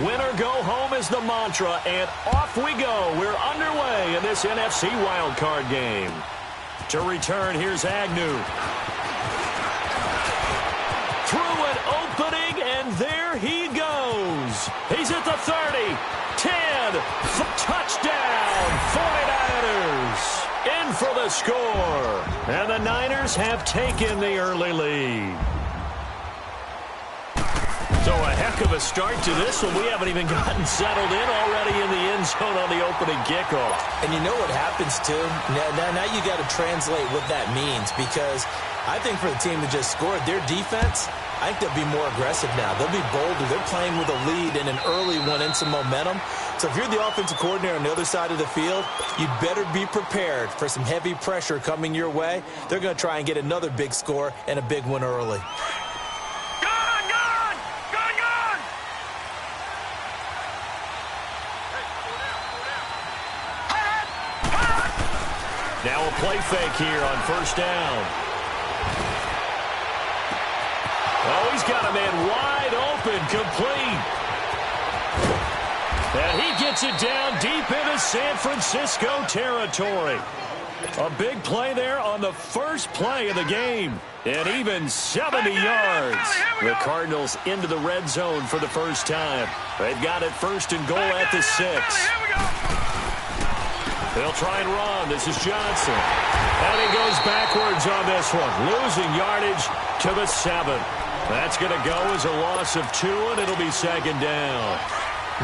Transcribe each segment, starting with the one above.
Win or go home is the mantra, and off we go. We're underway in this NFC wildcard game. To return, here's Agnew. Through an opening, and there he goes. He's at the 30, 10, touchdown, 49ers. In for the score. And the Niners have taken the early lead. So a heck of a start to this one. We haven't even gotten settled in already in the end zone on the opening kickoff. And you know what happens, too? Now you got to translate what that means, because I think for the team that just scored, their defense, I think they'll be more aggressive now. They'll be bolder. They're playing with a lead and an early one and some momentum. So if you're the offensive coordinator on the other side of the field, you'd better be prepared for some heavy pressure coming your way. They're going to try and get another big score and a big one early. Now a play fake here on first down. Oh, he's got a man wide open, complete. And he gets it down deep into San Francisco territory. A big play there on the first play of the game. And even 70 yards. The Cardinals into the red zone for the first time. They've got it first and goal at the 6. They'll try and run. This is Johnson. And he goes backwards on this one. Losing yardage to the 7. That's going to go as a loss of 2, and it'll be second down.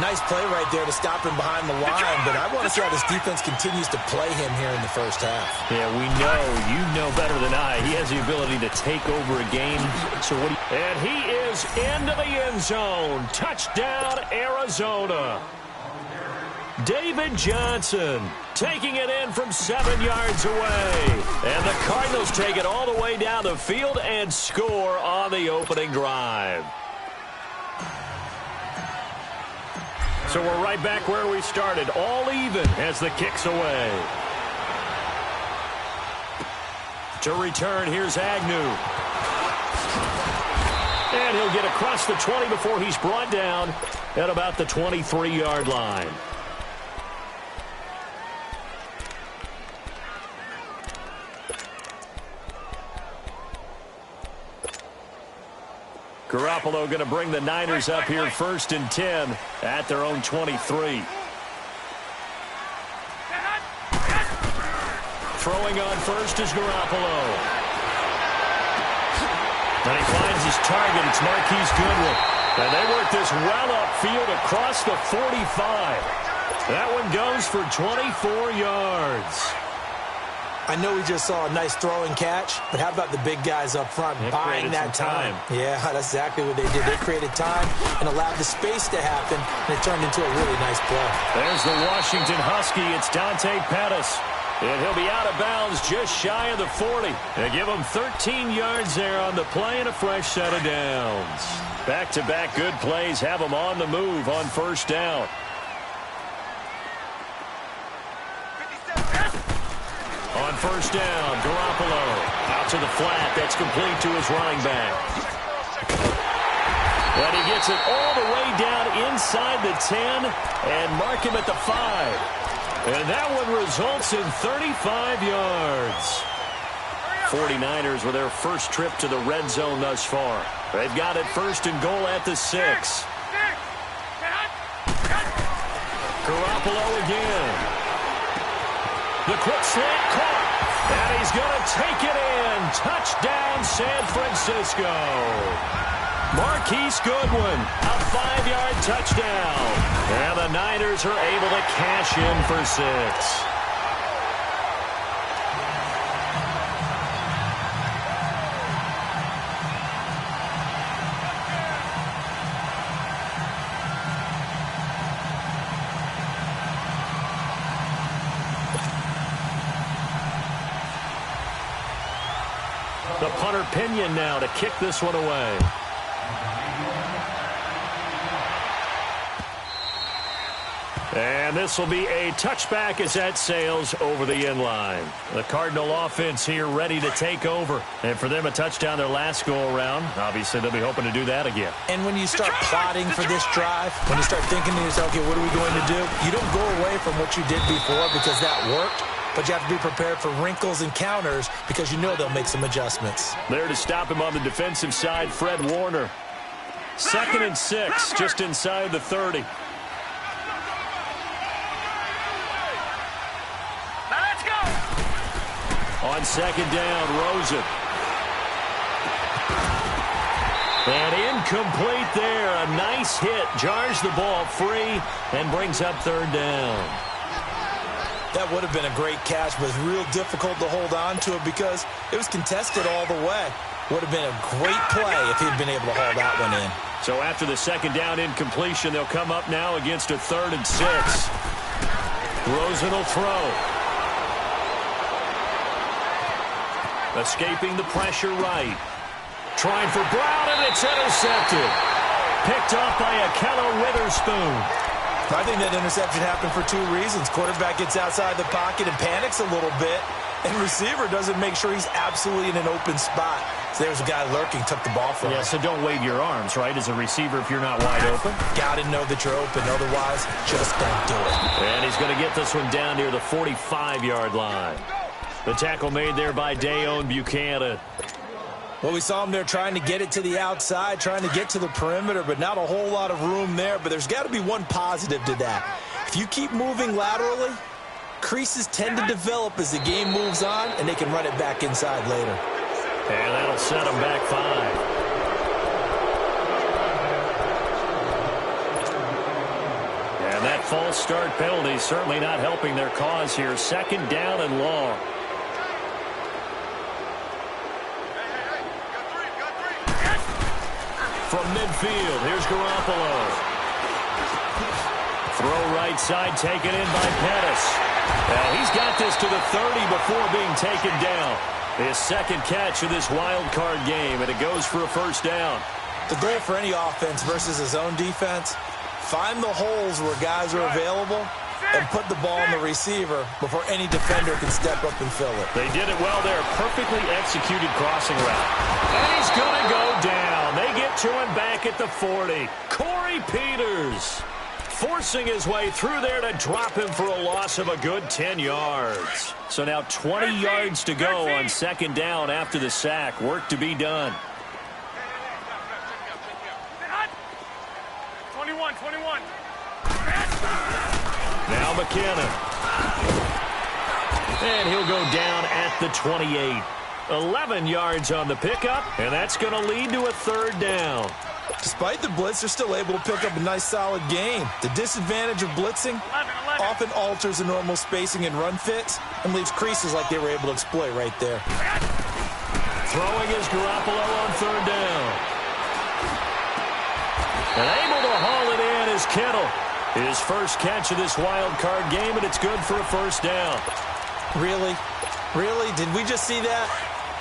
Nice play right there to stop him behind the line, but I want to see how this defense continues to play him here in the first half. Yeah, we know. You know better than I. He has the ability to take over a game. So what? And he is into the end zone. Touchdown, Arizona. David Johnson taking it in from 7 yards away. And the Cardinals take it all the way down the field and score on the opening drive. So we're right back where we started, all even as the kick's away. To return, here's Agnew. And he'll get across the 20 before he's brought down at about the 23-yard line. Garoppolo going to bring the Niners up here first and 10 at their own 23. Throwing on first is Garoppolo. And he finds his target. It's Marquise Goodwin. And they work this well upfield across the 45. That one goes for 24 yards. I know we just saw a nice throw and catch, but how about the big guys up front buying that time? Yeah, that's exactly what they did. They created time and allowed the space to happen, and it turned into a really nice play. There's the Washington Husky. It's Dante Pettis. And he'll be out of bounds just shy of the 40. They give him 13 yards there on the play and a fresh set of downs. Back-to-back good plays have him on the move on first down. On first down, Garoppolo out to the flat. That's complete to his running back. And he gets it all the way down inside the 10 and mark him at the 5. And that one results in 35 yards. 49ers with their first trip to the red zone thus far. They've got it first and goal at the 6. Garoppolo again. The quick slant caught, and he's going to take it in. Touchdown, San Francisco. Marquise Goodwin, a 5-yard touchdown. And the Niners are able to cash in for 6. The punter Pinion now to kick this one away. And this will be a touchback as that sails over the end line. The Cardinal offense here ready to take over. And for them, a touchdown their last go-around. Obviously, they'll be hoping to do that again. And when you start plotting for this drive, when you start thinking to yourself, okay, what are we going to do? You don't go away from what you did before because that worked. But you have to be prepared for wrinkles and counters because you know they'll make some adjustments. There to stop him on the defensive side, Fred Warner. 2nd and 6, just inside the 30. On 2nd down, Rosen. And incomplete there. A nice hit. Jars the ball free and brings up 3rd down. That would have been a great catch, but it's real difficult to hold on to it because it was contested all the way. Would have been a great play if he'd been able to haul that one in. So after the 2nd down incompletion, they'll come up now against a 3rd and 6. Rosen will throw. Escaping the pressure right. Trying for Brown, and it's intercepted. Picked up by Akello Witherspoon. I think that interception happened for 2 reasons. Quarterback gets outside the pocket and panics a little bit, and receiver doesn't make sure he's absolutely in an open spot. So there's a guy lurking, took the ball from him. Yeah, so don't wave your arms, right, as a receiver if you're not wide open. Got to know that you're open. Otherwise, just don't do it. And he's going to get this one down near the 45-yard line. The tackle made there by Dayon Buchanan. Well, we saw him there trying to get it to the outside, trying to get to the perimeter, but not a whole lot of room there. But there's got to be one positive to that. If you keep moving laterally, creases tend to develop as the game moves on, and they can run it back inside later. And that'll set them back 5. And that false start penalty certainly not helping their cause here. 2nd down and long. From midfield, here's Garoppolo. Throw right side, taken in by Pettis. He's got this to the 30 before being taken down. His 2nd catch of this wild card game, and it goes for a 1st down. The goal for any offense versus his own defense, find the holes where guys are available and put the ball on the receiver before any defender can step up and fill it. They did it well there. Perfectly executed crossing route. And he's going to go down. They get to him back at the 40. Corey Peters forcing his way through there to drop him for a loss of a good 10 yards. So now 20 yards to go on 2nd down after the sack. Work to be done. 21. Now McKinnon. And he'll go down at the 28. 11 yards on the pickup, and that's going to lead to a 3rd down. Despite the blitz, they're still able to pick up a nice, solid game. The disadvantage of blitzing often alters the normal spacing and run fits and leaves creases like they were able to exploit right there. Throwing is Garoppolo on 3rd down. And able to haul it in is Kittle. His first catch of this wild card game, and it's good for a 1st down. Really? Really? Did we just see that?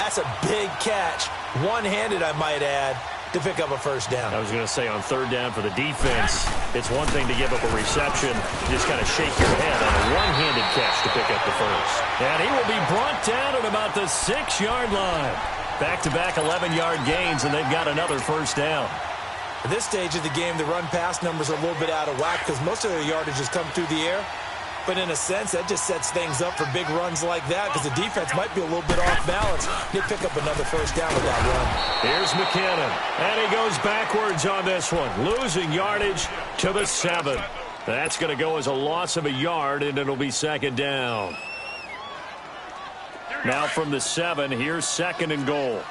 That's a big catch. One-handed, I might add, to pick up a 1st down. I was going to say on 3rd down for the defense, it's one thing to give up a reception. You just kind of shake your head on a one-handed catch to pick up the 1st. And he will be brought down at about the 6-yard line. Back-to-back 11-yard gains, and they've got another 1st down. At this stage of the game, the run-pass numbers are a little bit out of whack because most of their yardage has come through the air. But in a sense, that just sets things up for big runs like that because the defense might be a little bit off balance. They pick up another 1st down with that run. Here's McKinnon, and he goes backwards on this one, losing yardage to the 7. That's going to go as a loss of a yard, and it'll be 2nd down. Now from the 7, here's 2nd and goal.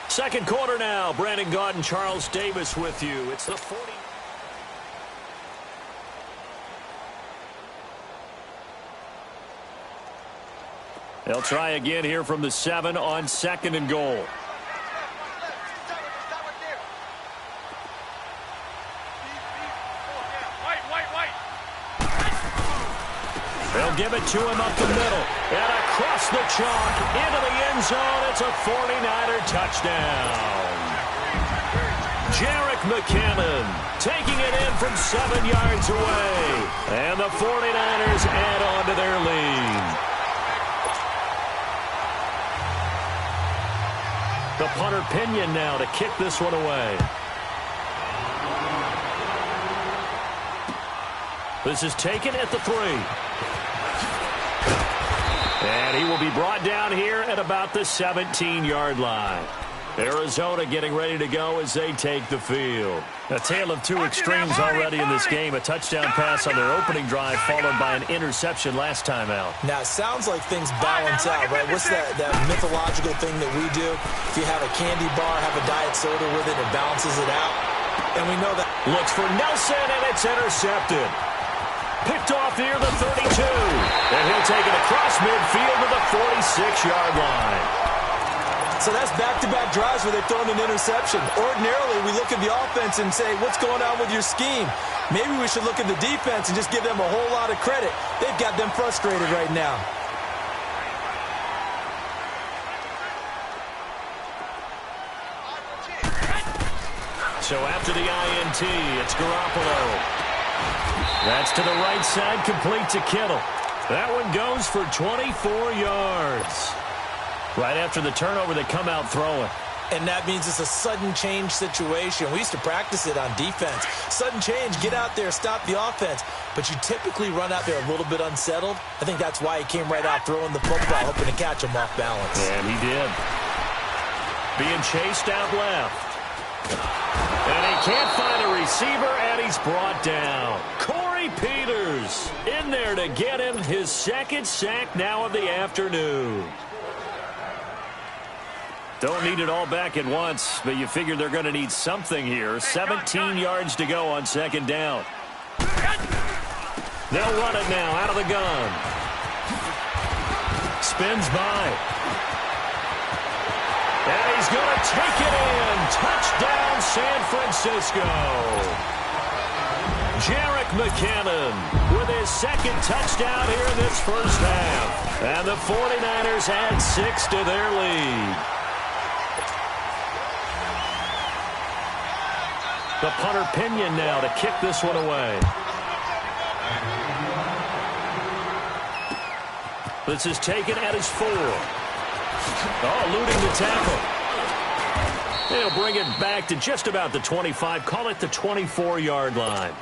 Second quarter now. Brandon Gaudin and Charles Davis with you. It's the 40. They'll try again here from the 7 on 2nd and goal. They'll give it to him up the middle. And across the chalk into the end zone. It's a 49er touchdown. Jerick McKinnon taking it in from 7 yards away. And the 49ers add on to their lead. The punter Pinion now to kick this one away. This is taken at the 3. And he will be brought down here at about the 17-yard line. Arizona getting ready to go as they take the field. A tale of two extremes already in this game. A touchdown pass on their opening drive followed by an interception last time out. Now, it sounds like things balance out, right? What's that mythological thing that we do? If you have a candy bar, have a diet soda with it, it balances it out. And we know that. Looks for Nelson, and it's intercepted. Picked off near the 32. And he'll take it across midfield to the 46-yard line. So that's back-to-back drives where they've thrown an interception. Ordinarily, we look at the offense and say, what's going on with your scheme? Maybe we should look at the defense and just give them a whole lot of credit. They've got them frustrated right now. So after the INT, it's Garoppolo. That's to the right side, complete to Kittle. That one goes for 24 yards. Right after the turnover, they come out throwing. And that means it's a sudden change situation. We used to practice it on defense. Sudden change, get out there, stop the offense. But you typically run out there a little bit unsettled. I think that's why he came right out throwing the football, hoping to catch him off balance. And he did. Being chased out left. And he can't find a receiver, and he's brought down. Corey Peters in there to get him his second sack now of the afternoon. Don't need it all back at once, but you figure they're going to need something here. 17 yards to go on second down. They'll run it now out of the gun. Spins by. And he's going to take it in. Touchdown, San Francisco. Jerick McKinnon with his second touchdown here in this first half. And the 49ers add 6 to their lead. The punter Pinion now to kick this one away. This is taken at his 4. Oh, eluding the tackle. They'll bring it back to just about the 25. Call it the 24-yard line.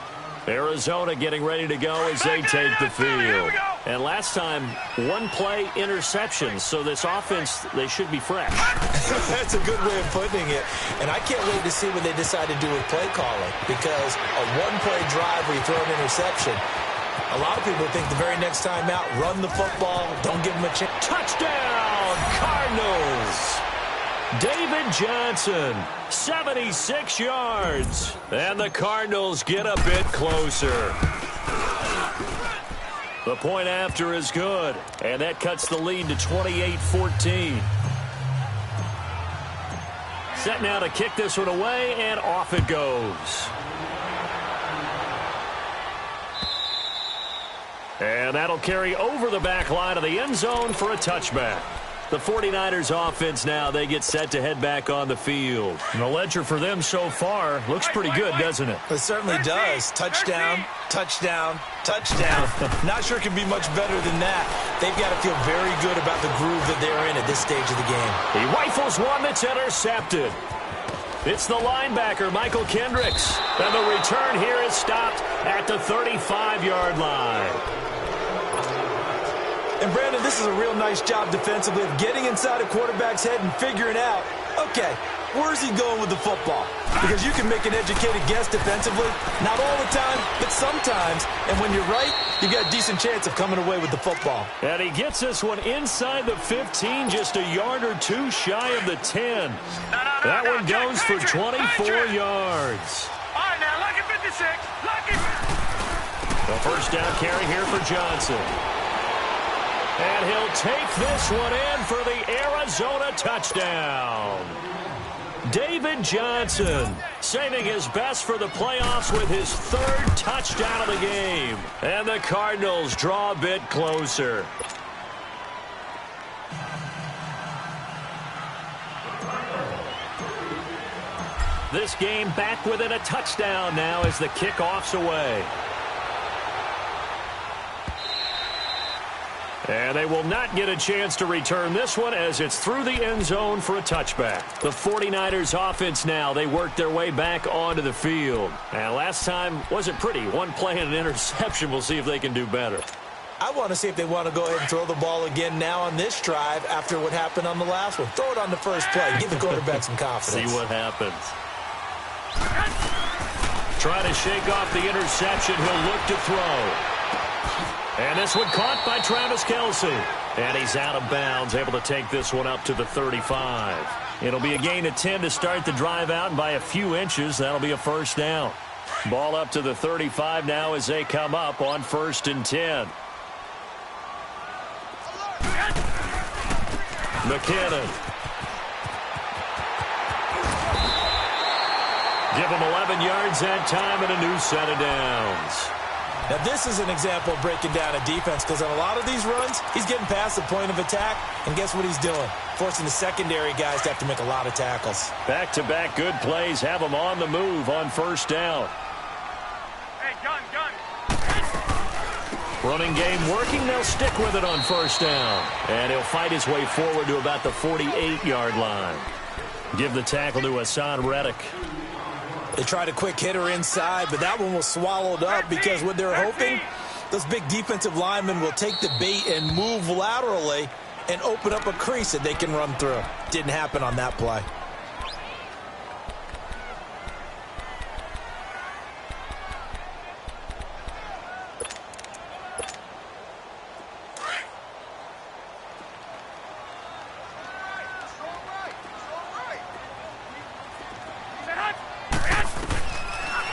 Arizona getting ready to go as they take the field. And last time, one-play interception. So this offense, they should be fresh. That's a good way of putting it. And I can't wait to see what they decide to do with play calling. Because a one-play drive where you throw an interception, a lot of people think the very next time out, run the football, don't give them a chance. Touchdown, Cardinals! David Johnson, 76 yards. And the Cardinals get a bit closer. The point after is good. And that cuts the lead to 28-14. Set now to kick this one away, and off it goes. And that'll carry over the back line of the end zone for a touchback. The 49ers offense now, they get set to head back on the field. And the ledger for them so far looks pretty good, doesn't it? It certainly does. Touchdown, touchdown, touchdown. Not sure it can be much better than that. They've got to feel very good about the groove that they're in at this stage of the game. He rifles one that's intercepted. It's the linebacker, Michael Kendricks. And the return here is stopped at the 35-yard line. And, Brandon, this is a real nice job defensively of getting inside a quarterback's head and figuring out, okay, where's he going with the football? Because you can make an educated guess defensively. Not all the time, but sometimes. And when you're right, you've got a decent chance of coming away with the football. And he gets this one inside the 15, just a yard or two shy of the 10. That one goes for 24 yards. All right, now, lucky 56. Lucky. The first down carry here for Johnson. And he'll take this one in for the Arizona touchdown. David Johnson saving his best for the playoffs with his third touchdown of the game. And the Cardinals draw a bit closer. This game back within a touchdown now as the kickoff's away. And they will not get a chance to return this one as it's through the end zone for a touchback. The 49ers offense now, they work their way back onto the field. And last time wasn't pretty. One play and an interception. We'll see if they can do better. I want to see if they want to go ahead and throw the ball again now on this drive after what happened on the last one. Throw it on the first play. Give the quarterback some confidence. See what happens. Trying to shake off the interception. He'll look to throw. And this one caught by Travis Kelce. And he's out of bounds, able to take this one up to the 35. It'll be a gain of 10 to start the drive out, and by a few inches, that'll be a first down. Ball up to the 35 now as they come up on 1st and 10. McKinnon. Give him 11 yards that time and a new set of downs. Now, this is an example of breaking down a defense because on a lot of these runs, he's getting past the point of attack, and guess what he's doing? Forcing the secondary guys to have to make a lot of tackles. Back-to-back good plays have him on the move on 1st down. Hey, gun. Running game working. They'll stick with it on 1st down. And he'll fight his way forward to about the 48-yard line. Give the tackle to Hassan Reddick. They tried a quick hitter inside, but that one was swallowed up because what they're hoping, those big defensive linemen will take the bait and move laterally and open up a crease that they can run through. Didn't happen on that play.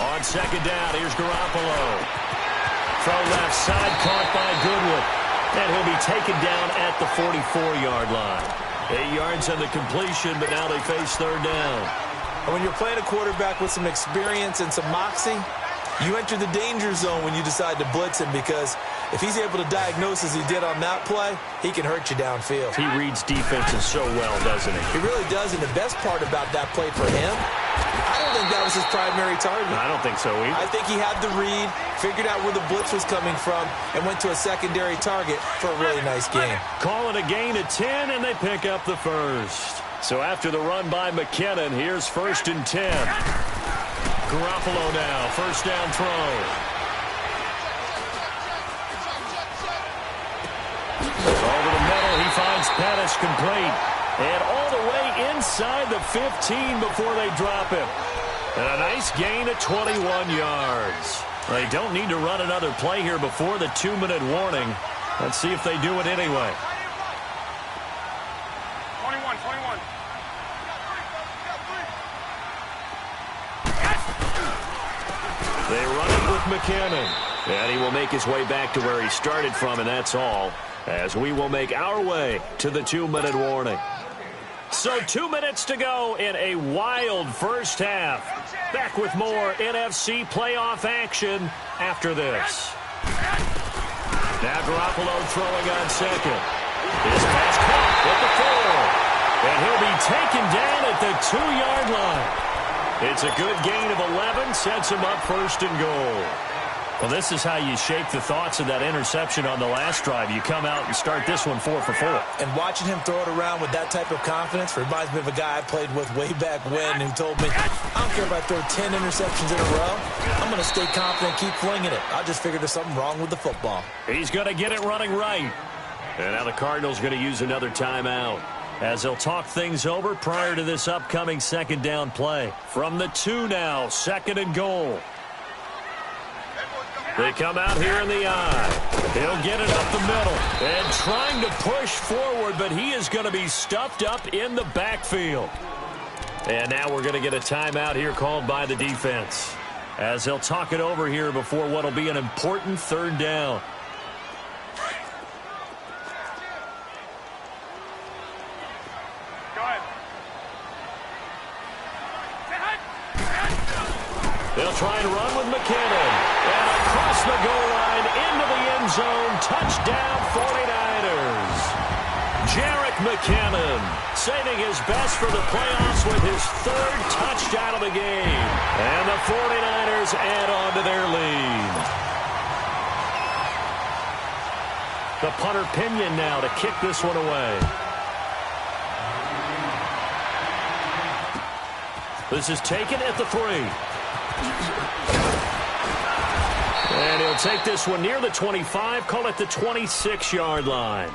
On 2nd down, here's Garoppolo. Throw left side, caught by Goodwin. And he'll be taken down at the 44-yard line. 8 yards on the completion, but now they face 3rd down. And when you're playing a quarterback with some experience and some moxie, you enter the danger zone when you decide to blitz him because if he's able to diagnose as he did on that play, he can hurt you downfield. He reads defenses so well, doesn't he? He really does, and the best part about that play for him, I don't think that was his primary target. I don't think so either. I think he had the read, figured out where the blitz was coming from, and went to a secondary target for a really nice game. Call it a gain of 10, and they pick up the first. So after the run by McKinnon, here's 1st and 10. Garoppolo now, 1st down throw. Over the middle, he finds Pettis complete. And all the way inside the 15 before they drop him. And a nice gain of 21 yards. They don't need to run another play here before the 2-minute warning. Let's see if they do it anyway. 21. They run it with McKinnon. And he will make his way back to where he started from, and that's all. As we will make our way to the 2-minute warning. So 2 minutes to go in a wild first half. Back with more NFC playoff action after this. Now Garoppolo throwing on 2nd. His pass caught at the 4. And he'll be taken down at the 2-yard line. It's a good gain of 11, sets him up 1st and goal. Well, this is how you shape the thoughts of that interception on the last drive. You come out and start this one 4 for 4. And watching him throw it around with that type of confidence reminds me of a guy I played with way back when who told me, I don't care if I throw 10 interceptions in a row. I'm going to stay confident, keep flinging it. I just figured there's something wrong with the football. He's going to get it running right. And now the Cardinals going to use another timeout as they'll talk things over prior to this upcoming 2nd down play. From the 2 now, 2nd and goal. They come out here in the eye. He'll get it up the middle and trying to push forward, but he is going to be stuffed up in the backfield. And now we're going to get a timeout here called by the defense as they'll talk it over here before what will be an important 3rd down. Go ahead. try and run with McKinnon. And across the goal line into the end zone. Touchdown 49ers. Jerick McKinnon saving his best for the playoffs with his third touchdown of the game. And the 49ers add on to their lead. The punter Pinion now to kick this one away. This is taken at the 3. And he'll take this one near the 25, call it the 26-yard line.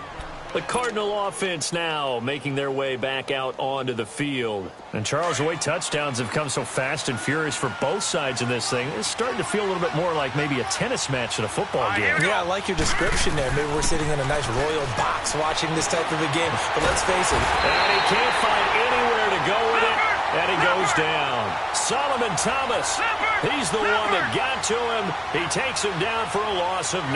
The Cardinal offense now making their way back out onto the field. And Charles, the way touchdowns have come so fast and furious for both sides in this thing, it's starting to feel a little bit more like maybe a tennis match in a football game. Yeah, I like your description there. Maybe we're sitting in a nice royal box watching this type of a game. But let's face it. And he can't find anywhere to go with it. And he goes down. Solomon Thomas, he's the one that got to him. He takes him down for a loss of 9.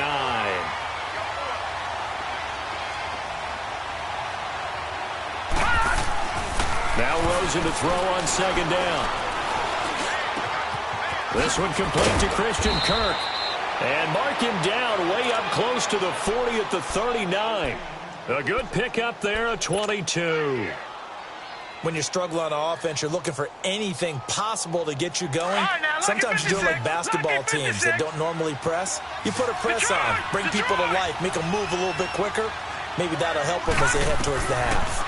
Now Rosen to throw on second down. This one complete to Christian Kirk. And mark him down way up close to the 40 at the 39. A good pickup there, a 22. When you struggle on offense, you're looking for anything possible to get you going. Sometimes you do it like basketball teams that don't normally press. You put a press on, bring people to life, make them move a little bit quicker. Maybe that'll help them as they head towards the half.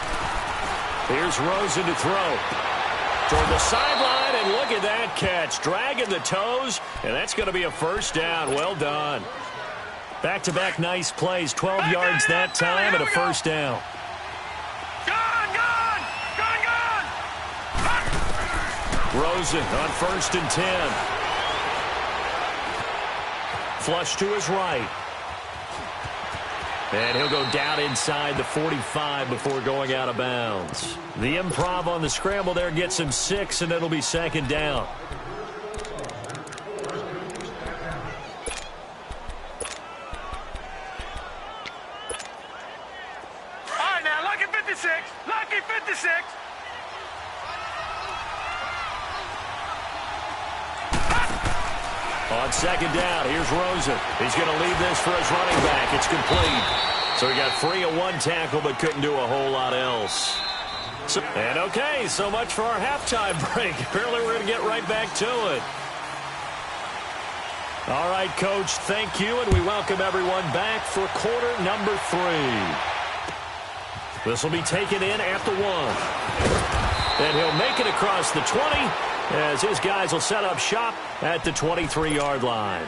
Here's Rosen to throw. Toward the sideline, and look at that catch. Dragging the toes, and that's going to be a first down. Well done. Back-to-back nice plays. 12 yards that time and a first down. Rosen on 1st and 10. Flush to his right. And he'll go down inside the 45 before going out of bounds. The improv on the scramble there gets him 6, and it'll be second down. All right, now, lucky 56. Lucky 56. On second down, here's Rosen. He's going to leave this for his running back. It's complete. So he got free of one tackle but couldn't do a whole lot else. And okay, so much for our halftime break. Apparently we're going to get right back to it. All right, Coach, thank you, and we welcome everyone back for quarter number 3. This will be taken in at the 1. And he'll make it across the 20 as his guys will set up shop at the 23-yard line.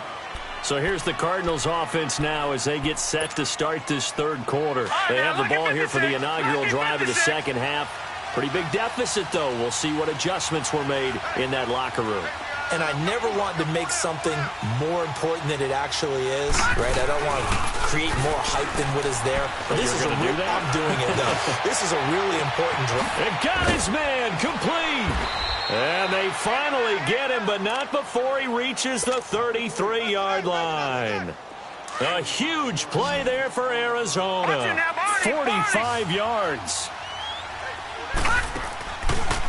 So here's the Cardinals offense now as they get set to start this third quarter. They have the ball here for the inaugural drive of the second half. Pretty big deficit, though. We'll see what adjustments were made in that locker room. And I never want to make something more important than it actually is, right? I don't want to create more hype than what is there. But this is a real, I'm doing it, though. This is a really important drive. And got his man complete. And they finally get him, but not before he reaches the 33-yard line. A huge play there for Arizona. 45 yards.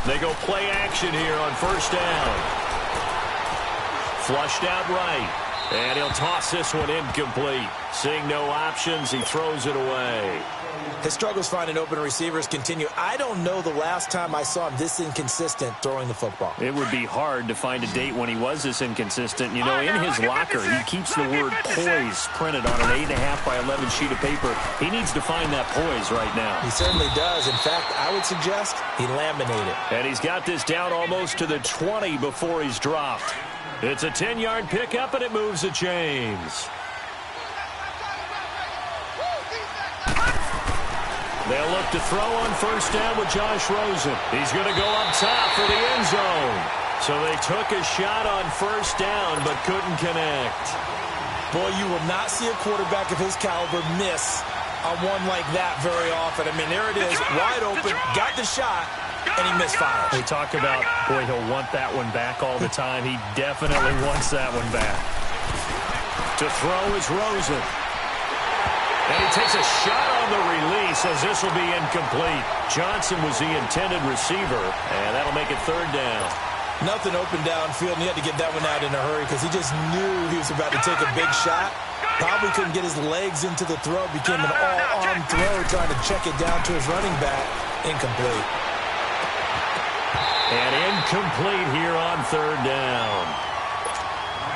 They go play action here on first down. Flushed out right. And he'll toss this one incomplete. Seeing no options, he throws it away. His struggles finding open receivers continue. I don't know the last time I saw him this inconsistent throwing the football. It would be hard to find a date when he was this inconsistent. You know, in his locker, he keeps the word poise printed on an 8.5 by 11 sheet of paper. He needs to find that poise right now. He certainly does. In fact, I would suggest he laminated. And he's got this down almost to the 20 before he's dropped. It's a 10-yard pickup, and it moves the chains. They'll look to throw on first down with Josh Rosen. He's going to go up top for the end zone. So they took a shot on first down, but couldn't connect. Boy, you will not see a quarterback of his caliber miss on one like that very often. I mean, there it is, wide open, got the shot, and he misfires. We talk about, boy, he'll want that one back all the time. He definitely wants that one back. To throw is Rosen. And he takes a shot on the release as this will be incomplete. Johnson was the intended receiver, and that'll make it third down. Nothing open downfield, and he had to get that one out in a hurry because he just knew he was about to take a big shot. Probably couldn't get his legs into the throw. Became an all-arm throw, trying to check it down to his running back. Incomplete. And incomplete here on third down.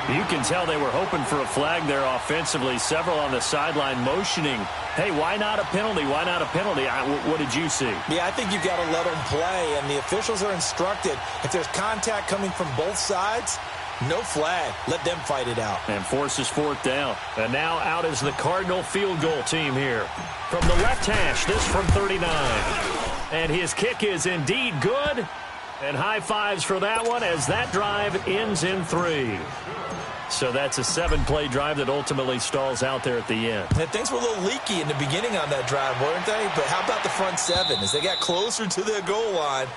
You can tell they were hoping for a flag there offensively. Several on the sideline motioning, hey, why not a penalty? Why not a penalty? What did you see? Yeah, I think you've got to let them play, and the officials are instructed. If there's contact coming from both sides, no flag. Let them fight it out. And forces fourth down. And now out is the Cardinal field goal team here. From the left hash, this from 39. And his kick is indeed good. And high fives for that one as that drive ends in 3. So that's a 7-play drive that ultimately stalls out there at the end. And things were a little leaky in the beginning on that drive, weren't they? But how about the front 7? As they got closer to their goal line,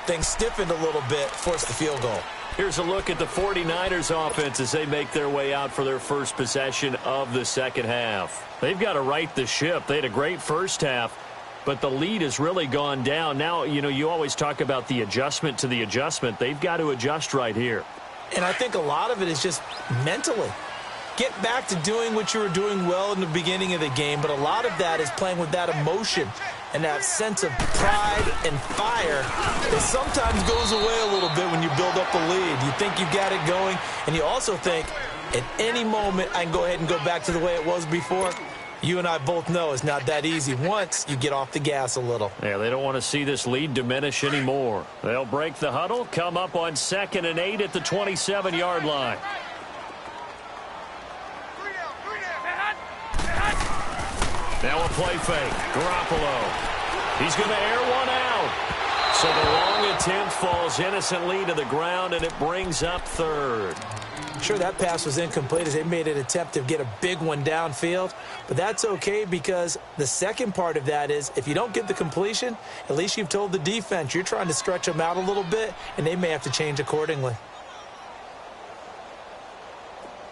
things stiffened a little bit, forced the field goal. Here's a look at the 49ers offense as they make their way out for their first possession of the second half. They've got to right the ship. They had a great first half, but the lead has really gone down. Now, you always talk about the adjustment to the adjustment. They've got to adjust right here. And I think a lot of it is just mentally. Get back to doing what you were doing well in the beginning of the game, but a lot of that is playing with that emotion and that sense of pride and fire that sometimes goes away a little bit when you build up a lead. You think you've got it going, and you also think at any moment I can go ahead and go back to the way it was before. You and I both know it's not that easy once you get off the gas a little. Yeah, they don't want to see this lead diminish anymore. They'll break the huddle, come up on 2nd and 8 at the 27-yard line. Now a play fake. Garoppolo. He's going to air one out. So the long attempt falls innocently to the ground, and it brings up 3rd. Sure, that pass was incomplete as they made an attempt to get a big one downfield, but that's okay because the second part of that is if you don't get the completion, at least you've told the defense you're trying to stretch them out a little bit, and they may have to change accordingly.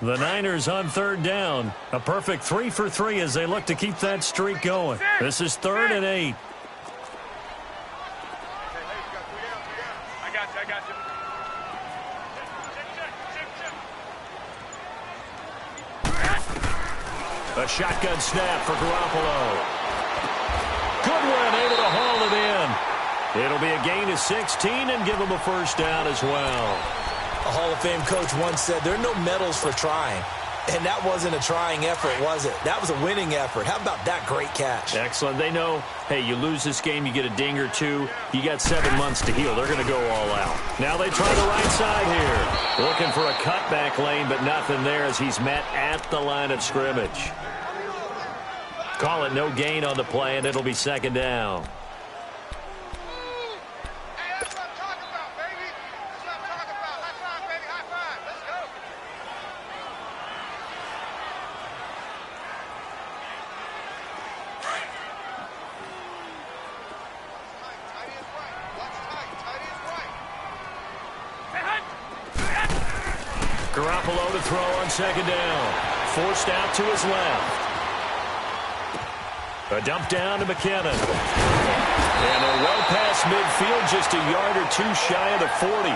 The Niners on 3rd down. A perfect 3 for 3 as they look to keep that streak going. This is 3rd and 8. I got you. A shotgun snap for Garoppolo. Goodwin able to haul it in. It'll be a gain of 16 and give him a first down as well. A Hall of Fame coach once said there are no medals for trying. And that wasn't a trying effort, was it? That was a winning effort. How about that great catch? Excellent. They know, hey, you lose this game, you get a ding or two. You got 7 months to heal. They're going to go all out. Now they try the right side here. Looking for a cutback lane, but nothing there as he's met at the line of scrimmage. Call it no gain on the play, and it'll be 2nd down. Garoppolo to throw on 2nd down. Forced out to his left. A dump down to McKinnon. And they're well past midfield, just a yard or two shy of the 40.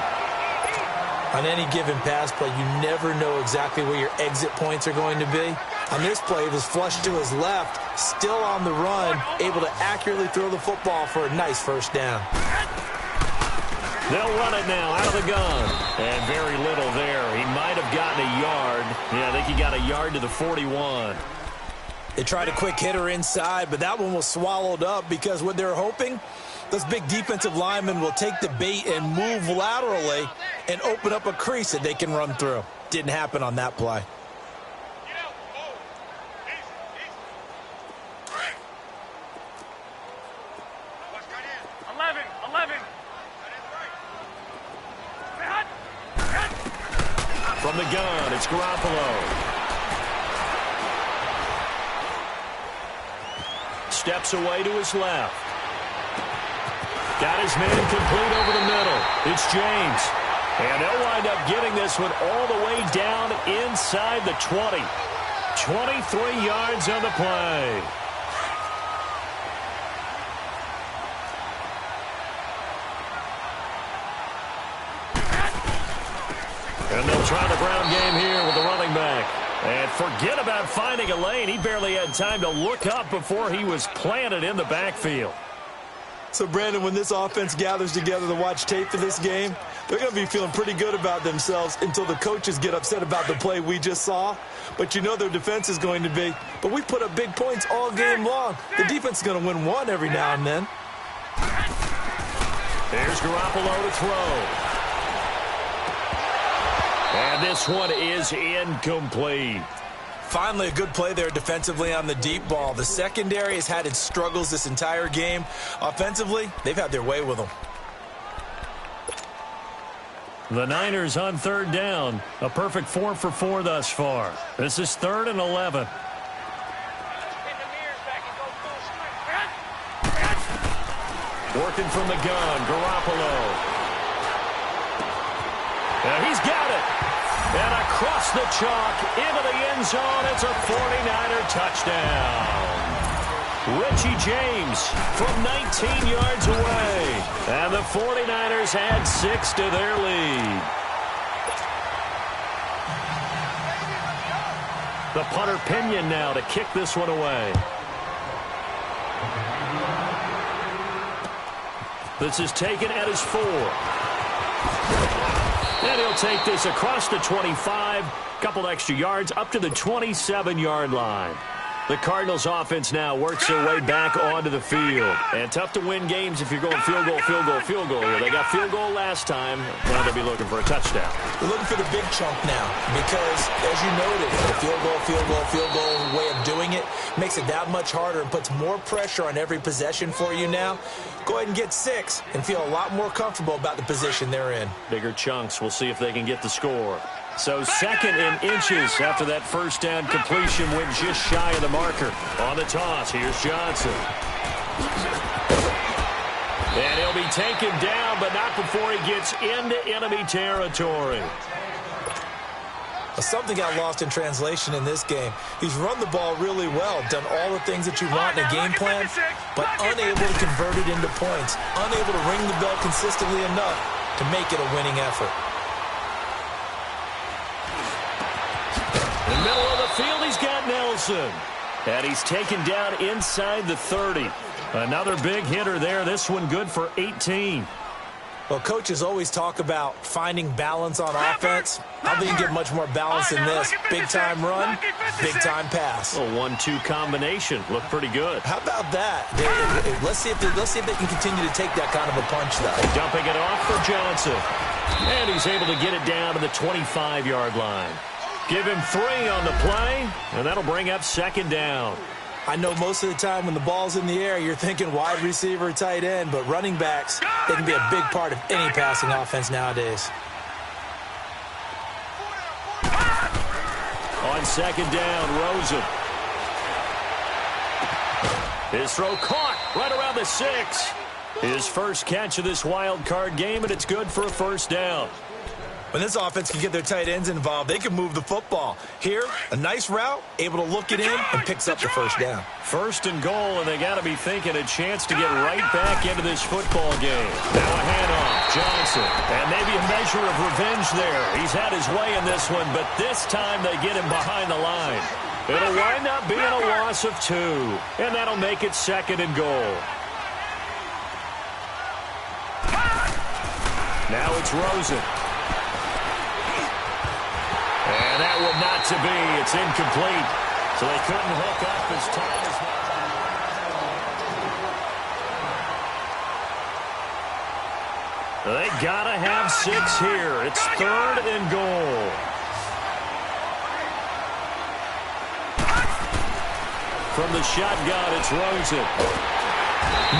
On any given pass play, you never know exactly where your exit points are going to be. On this play, it was flushed to his left, still on the run, able to accurately throw the football for a nice first down. They'll run it now out of the gun. And very little there. He might have gotten a yard. Yeah, I think he got a yard to the 41. They tried a quick hitter inside, but that one was swallowed up because what they're hoping, those big defensive linemen will take the bait and move laterally and open up a crease that they can run through. Didn't happen on that play. From the gun, it's Garoppolo. Steps away to his left. Got his man complete over the middle. It's James. And they'll wind up getting this one all the way down inside the 20. 23 yards on the play. They'll try the ground game here with the running back. And forget about finding a lane. He barely had time to look up before he was planted in the backfield. So, Brandon, when this offense gathers together to watch tape for this game, they're going to be feeling pretty good about themselves until the coaches get upset about the play we just saw. But you know their defense is going to be. But we put up big points all game long. The defense is going to win one every now and then. There's Garoppolo to throw. And this one is incomplete. Finally, a good play there defensively on the deep ball. The secondary has had its struggles this entire game. Offensively, they've had their way with them. The Niners on third down. A perfect 4 for 4 thus far. This is 3rd and 11. Working from the gun, Garoppolo. And he's got it. And across the chalk into the end zone. It's a 49er touchdown. Richie James from 19 yards away. And the 49ers add 6 to their lead. The punter Pinion now to kick this one away. This is taken at his 4. And he'll take this across the 25. Couple extra yards up to the 27-yard line. The Cardinals offense now works their way back onto the field. And tough to win games if you're going field goal, field goal, field goal here. They got field goal last time. Now they'll be looking for a touchdown. They're looking for the big chunk now because, as you noted, the field goal, field goal, field goal way of doing it makes it that much harder and puts more pressure on every possession for you now. Go ahead and get 6 and feel a lot more comfortable about the position they're in. Bigger chunks. We'll see if they can get the score. So 2nd in inches after that first down completion went just shy of the marker. On the toss, here's Johnson. And he'll be taken down, but not before he gets into enemy territory. Something got lost in translation in this game. He's run the ball really well, done all the things that you want in a game plan, but unable to convert it into points, unable to ring the bell consistently enough to make it a winning effort. In the middle of the field, he's got Nelson. And he's taken down inside the 30. Another big hitter there. This one good for 18. Well, coaches always talk about finding balance on offense. I think you get much more balance than this. Big-time run, big-time pass. A 1-2 combination. Looked pretty good. How about that? Let's see if they can continue to take that kind of a punch, though. Dumping it off for Johnson. And he's able to get it down to the 25-yard line. Give him 3 on the play, and that'll bring up 2nd down. I know most of the time when the ball's in the air, you're thinking wide receiver, tight end, but running backs, they can be a big part of any passing offense nowadays. On 2nd down, Rosen. His throw caught right around the 6. His first catch of this wild card game, and it's good for a 1st down. When this offense can get their tight ends involved, they can move the football. Here, a nice route, able to look it in, and picks up the 1st down. 1st and goal, and they got to be thinking a chance to get right back into this football game. Now a handoff, Johnson, and maybe a measure of revenge there. He's had his way in this one, but this time they get him behind the line. It'll wind up being a loss of 2, and that'll make it 2nd and goal. Now it's Rosen. And that would not to be. It's incomplete. So they couldn't hook up as time as well. They got to have 6 here. It's 3rd and goal. From the shotgun, it's Rosen.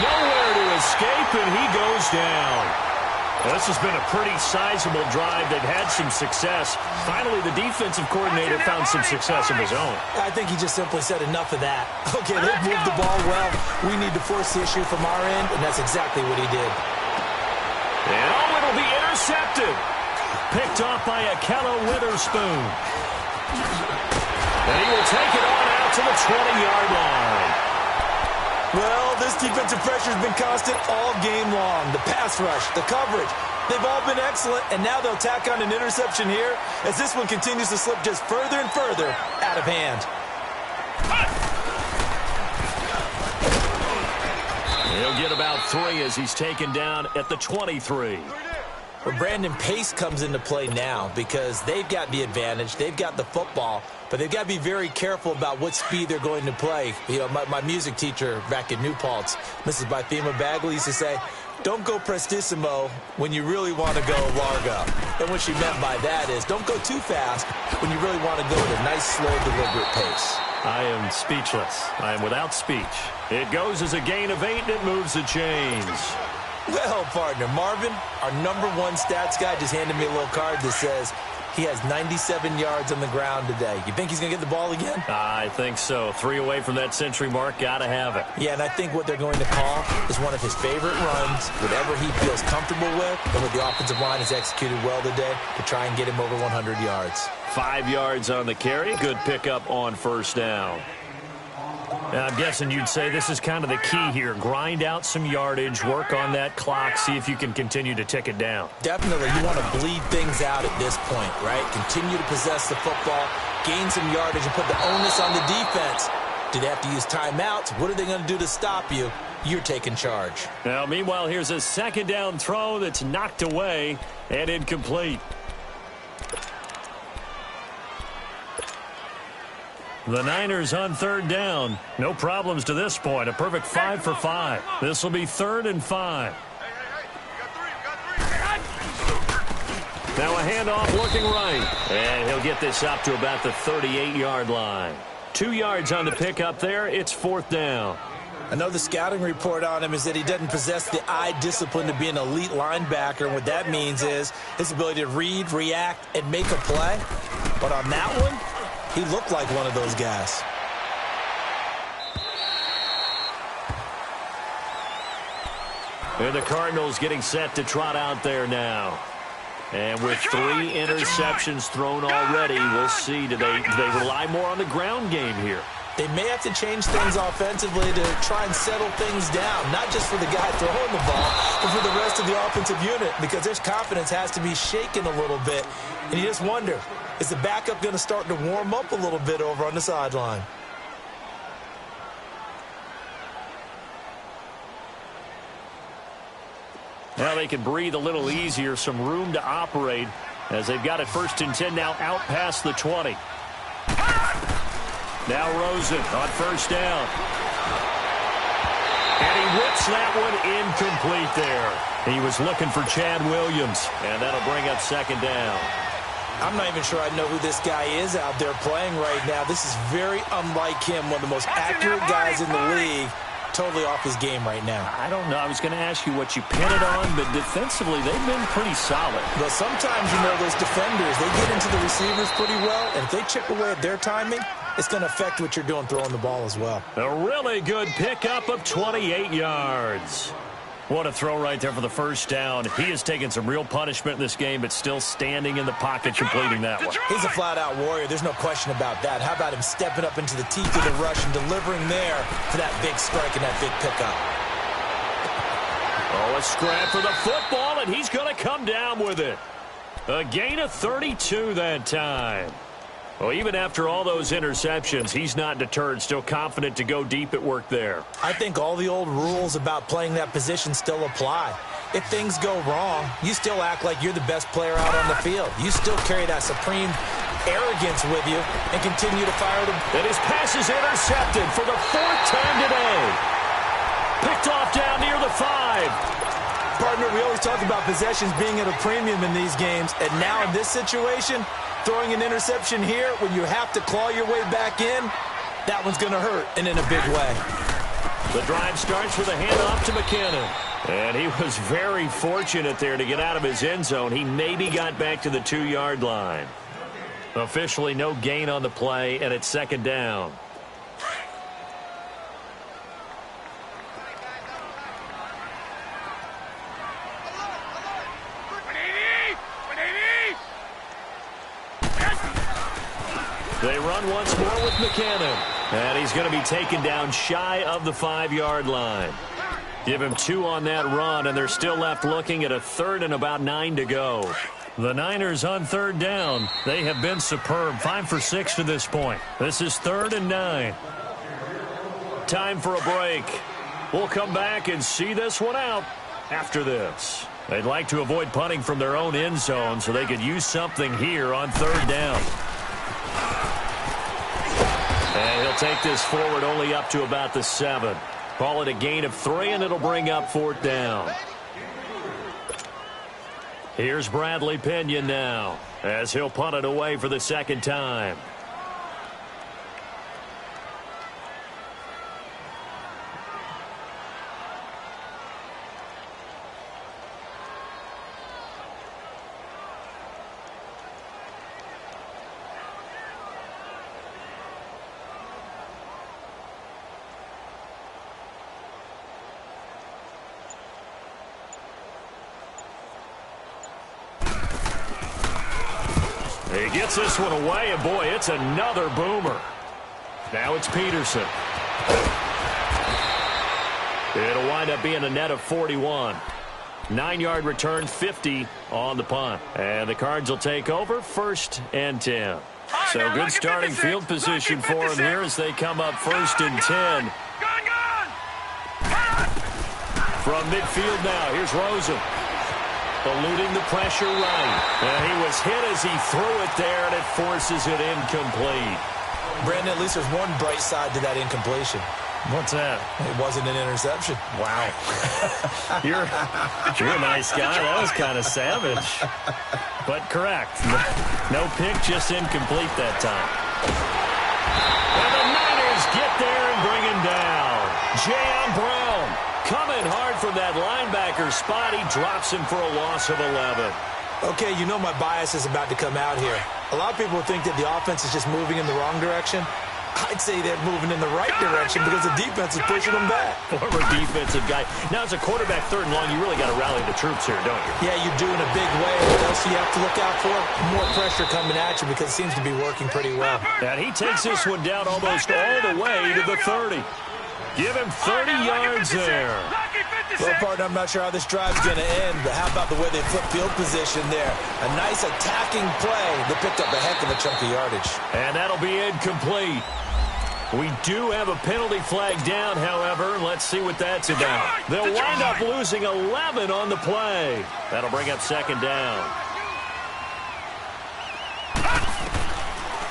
Nowhere to escape, and he goes down. Well, this has been a pretty sizable drive. They've had some success. Finally, the defensive coordinator found some success of his own. I think he just simply said enough of that. Okay, they've moved the ball well. We need to force the issue from our end, and that's exactly what he did. And it'll be intercepted. Picked off by Akello Witherspoon. And he will take it on out to the 20-yard line. Well, this defensive pressure has been constant all game long. The pass rush, the coverage, They've all been excellent, and now they'll tack on an interception here as this one continues to slip just further and further out of hand. He'll get about 3 as he's taken down at the 23. Well, Brandon, pace comes into play now because they've got the advantage. They've got the football, but they've got to be very careful about what speed they're going to play. You know, my music teacher back in New Paltz, Mrs. Bythema Bagley, used to say, don't go prestissimo when you really want to go largo. And what she meant by that is don't go too fast when you really want to go at a nice, slow, deliberate pace. I am speechless. I am without speech. It goes as a gain of 8, and it moves the chains. Well, partner, Marvin, our #1 stats guy just handed me a little card that says he has 97 yards on the ground today. You think he's going to get the ball again? I think so. 3 away from that century mark. Got to have it. Yeah, and I think what they're going to call is one of his favorite runs, whatever he feels comfortable with, and what the offensive line has executed well today to try and get him over 100 yards. 5 yards on the carry. Good pickup on first down. Now, I'm guessing you'd say this is kind of the key here. Grind out some yardage, work on that clock, see if you can continue to tick it down. Definitely. You want to bleed things out at this point, right? Continue to possess the football, gain some yardage, and put the onus on the defense. Do they have to use timeouts? What are they going to do to stop you? You're taking charge. Now, meanwhile, here's a second down throw that's knocked away and incomplete. The Niners on third down. No problems to this point. A perfect 5 for 5. This will be 3rd and 5. Now a handoff looking right. And he'll get this up to about the 38-yard line. 2 yards on the pickup there. It's 4th down. I know the scouting report on him is that he doesn't possess the eye discipline to be an elite linebacker. And what that means is his ability to read, react, and make a play. But on that one, he looked like one of those guys. And the Cardinals getting set to trot out there now. And with 3 interceptions thrown already, we'll see. Do they rely more on the ground game here? They may have to change things offensively to try and settle things down, not just for the guy throwing the ball, but for the rest of the offensive unit, because their confidence has to be shaken a little bit. And you just wonder, is the backup going to start to warm up a little bit over on the sideline? Now they can breathe a little easier, some room to operate as they've got it 1st and 10 now out past the 20. Now Rosen on first down. And he whips that one incomplete there. He was looking for Chad Williams, and that'll bring up 2nd down. I'm not even sure I know who this guy is out there playing right now. This is very unlike him, one of the most accurate guys in the league. Totally off his game right now. I don't know. I was going to ask you what you pin it on, but defensively, they've been pretty solid. But sometimes, you know, those defenders, they get into the receivers pretty well, and if they chip away at their timing, it's going to affect what you're doing throwing the ball as well. A really good pickup of 28 yards. What a throw right there for the first down. He has taken some real punishment in this game, but still standing in the pocket completing that one. He's a flat-out warrior. There's no question about that. How about him stepping up into the teeth of the rush and delivering there for that big strike and that big pickup? Oh, a scrap for the football, and he's going to come down with it. A gain of 32 that time. Well, even after all those interceptions, he's not deterred, still confident to go deep at work there. I think all the old rules about playing that position still apply. If things go wrong, you still act like you're the best player out on the field. You still carry that supreme arrogance with you and continue to fire the... And his pass is intercepted for the 4th time today. Picked off down near the 5. Partner, we always talk about possessions being at a premium in these games, and now in this situation, throwing an interception here when you have to claw your way back in, that one's going to hurt, and in a big way. The drive starts with a handoff to McKinnon. And he was very fortunate there to get out of his end zone. He maybe got back to the 2-yard line. Officially no gain on the play, and it's 2nd down. They run once more with McKinnon. And he's going to be taken down shy of the 5-yard line. Give him 2 on that run, and they're still left looking at a 3rd and about 9 to go. The Niners on 3rd down. They have been superb. 5 for 6 to this point. This is 3rd and 9. Time for a break. We'll come back and see this one out after this. They'd like to avoid punting from their own end zone so they could use something here on 3rd down. And he'll take this forward only up to about the 7. Call it a gain of 3, and it'll bring up 4th down. Here's Bradley Pinion now as he'll punt it away for the 2nd time. He gets this one away, and boy, it's another boomer. Now it's Peterson. It'll wind up being a net of 41. 9-yard return, 50 on the punt. And the Cards will take over 1st and 10. So good starting field position for them here as they come up 1st and 10. From midfield now, here's Rosen. Eluding the pressure right. And he was hit as he threw it there, and it forces it incomplete. Brandon, at least there's one bright side to that incompletion. What's that? It wasn't an interception. Wow. You're a nice guy. That was kind of savage. But correct. No pick, just incomplete that time. And the Niners get there and bring him down. J.M. Brown coming hard from that linebacker spot. He drops him for a loss of 11. Okay, you know my bias is about to come out here. A lot of people think that the offense is just moving in the wrong direction. I'd say they're moving in the right direction because the defense is pushing them back. Former defensive guy. Now, as a quarterback, 3rd and long, you really got to rally the troops here, don't you? Yeah, you do in a big way. What else do you have to look out for? More pressure coming at you because it seems to be working pretty well. And he takes this one down almost all the way to the 30. Give him 30 yards there. Well, partner, I'm not sure how this drive's going to end, but how about the way they flip field position there? A nice attacking play. They picked up a heck of a chunk of yardage. And that'll be incomplete. We do have a penalty flag down, however. Let's see what that's about. They'll wind up losing 11 on the play. That'll bring up 2nd down.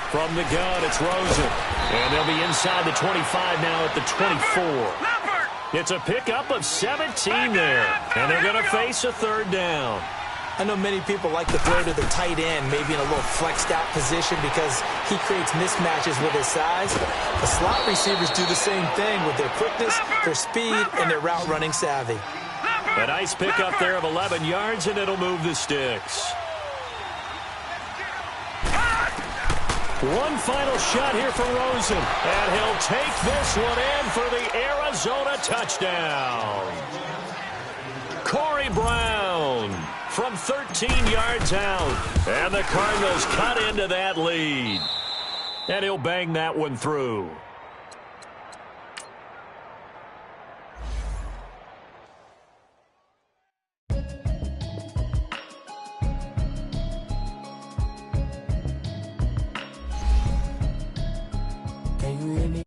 From the gun, it's Rosen. And they'll be inside the 25 now at the 24. It's a pickup of 17 there. And they're going to face a 3rd down. I know many people like to throw to the tight end, maybe in a little flexed out position because he creates mismatches with his size. The slot receivers do the same thing with their quickness, their speed, and their route running savvy. A nice pickup there of 11 yards, and it'll move the sticks. One final shot here for Rosen, and he'll take this one in for the Arizona touchdown. Corey Brown from 13 yards out, and the Cardinals cut into that lead. And he'll bang that one through. Can you hear me?